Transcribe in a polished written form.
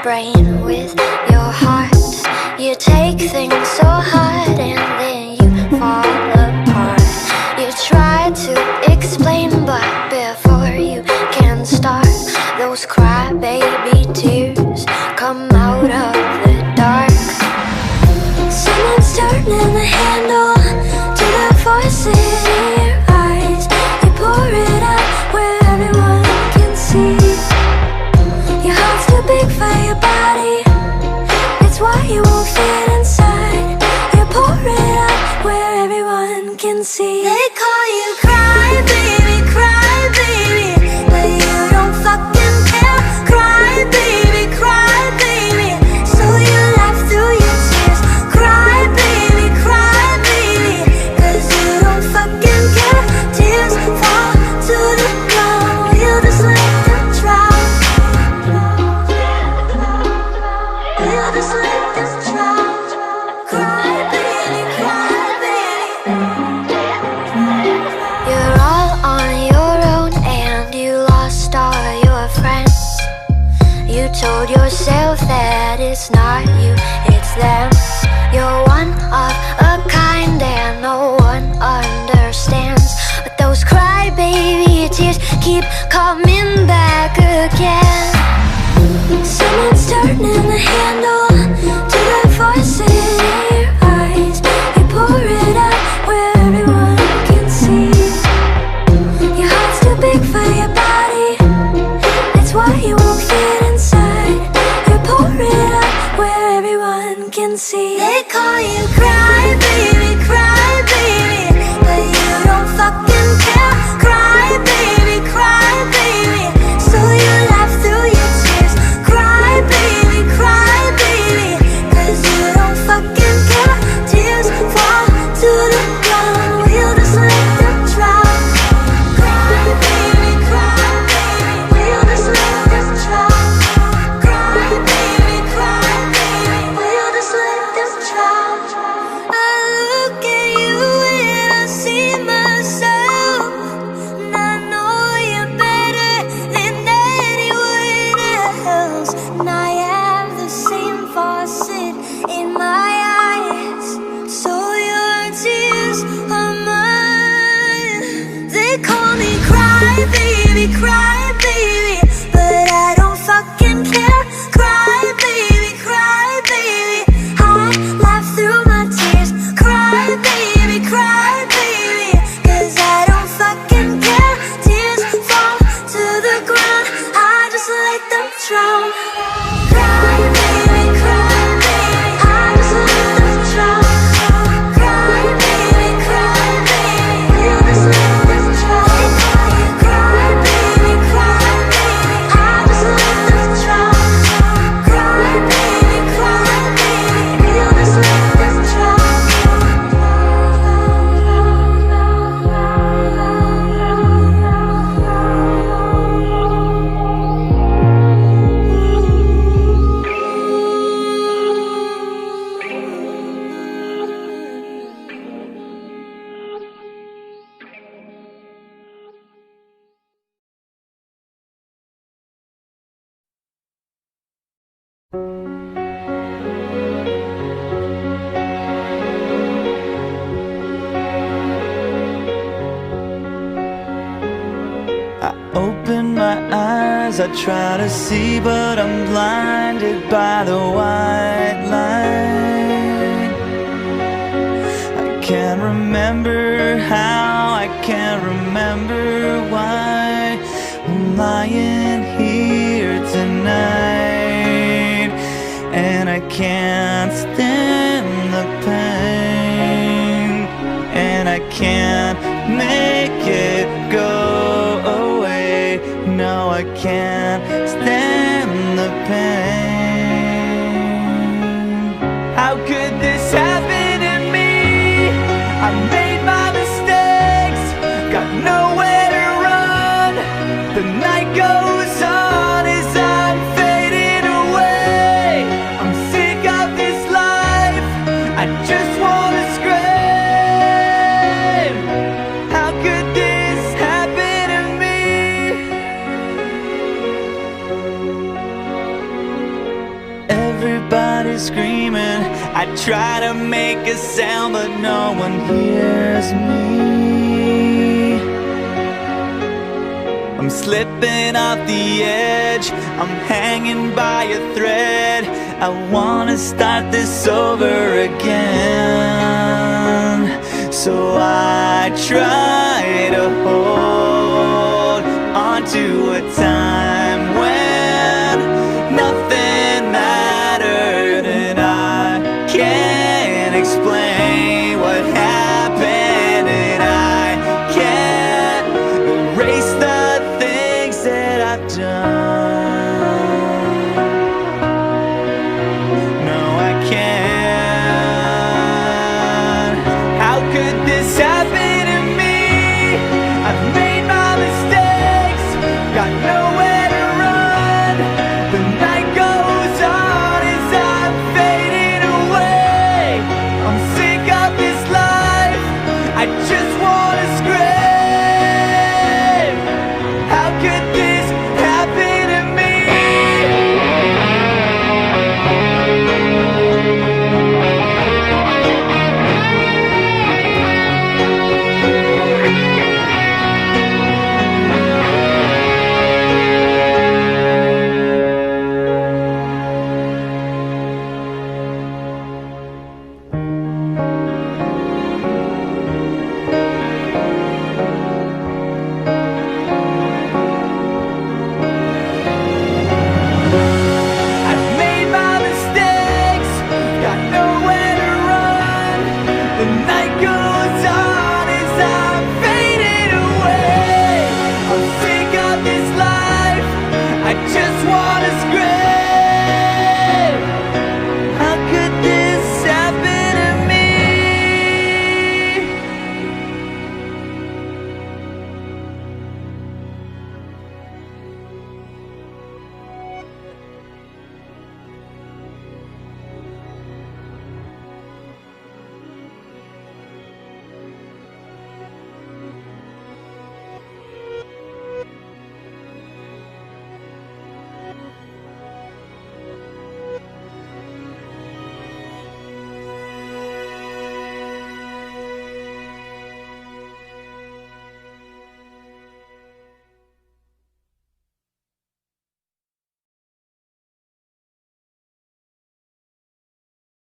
Brain with your heart. You take things so hard and then you fall apart. You try to explain, but before you can start, those crybaby tears come out of the dark. Someone's turning the handle to the voices in your eyes. You pour it out where everyone can see. Your heart's too big for your body, it's why you won't fit inside. You pour it out where everyone can see. They call you cry baby, but you don't fucking care. Cry baby, so you laugh through your tears. Cry baby, cause you don't fucking care. Tears fall to the ground, we'll just let them drown. You're all on your own and you lost all your friends. You told yourself that it's not you, it's them. You're one of a kind and no one understands. But those crybaby tears keep coming back again. Someone's turning the handle to the voices in your eyes. You pour it out where everyone can see. Your heart's too big for your body, it's why you won't fit inside. You pour it out where everyone can see. They call you cry baby, but you don't fucking care. Cry baby, so you laugh through your tears. Cry baby, cause you don't fucking care. Tears fall to the ground, we'll just let them drown. Cry baby, we'll just let them drown. Cry baby, we'll just let them drown. I look at you and I see myself, and I know you're better than anyone else. And I have the same faucet in my eyes, so your tears are mine. They call me cry baby, but I don't fucking care. Cry baby, I laugh through my tears. Cry baby, cause I don't fucking care. Tears fall to the ground, I just let them drown. Cry baby, I just let them drown. Cry baby, we'll just let them drown. Cry baby, I just let them drown. Cry baby, we'll just let them drown. I open my eyes, I try to see, but I'm blinded by the white line. I can't remember how, I can't remember why I'm lying here tonight, and I can't stand the pain, and I can't make it go away. No, I can't stand the pain. How could this happen to me? I made my mistakes, got nowhere to run. The night goes on I try to make a sound, but no one hears me. I'm slipping off the edge, I'm hanging by a thread. I wanna start this over again. So I try to hold on to a time when nothing mattered, and I can't explain what happened, and I can't erase the things that I've done.